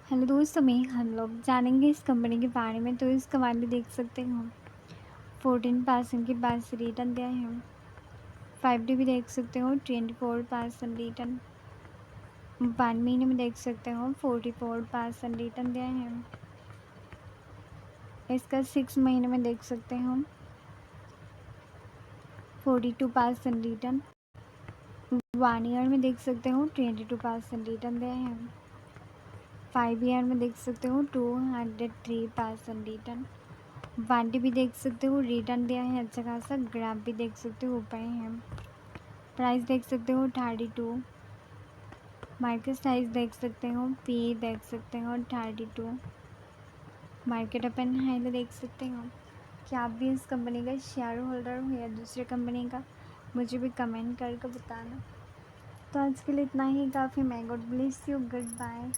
Hello दोस्तों, में हम लोग जानेंगे इस कंपनी के बारे में। तो इसका वाले देख सकते हो 14% के बाद से रिटर्न दिया है। 5D भी देख सकते हो 24% रिटर्न। 1 महीने में देख सकते हो 44% रिटर्न दिया है। इसका 6 महीने में देख सकते हो 42% रिटर्न। 1 ईयर में देख सकते हो 22% रिटर्न दिया है। 5 ईयर में देख सकते हो 203% रिटर्न। 1D भी देख सकते हो रिटर्न दिया है अच्छा खासा। ग्राफ भी देख सकते हो ऊपर है। प्राइस देख सकते हो 32। मार्केट साइज देख सकते हो, पी देख सकते हो 32। मार्केट अपन हाई देख सकते हो। क्या आप भी इस कंपनी का शेयर होल्डर हो या दूसरे कंपनी का, मुझे भी कमेंट करके बताना। तो आज के लिए इतना ही काफ़ी। मैं god bless you, good bye.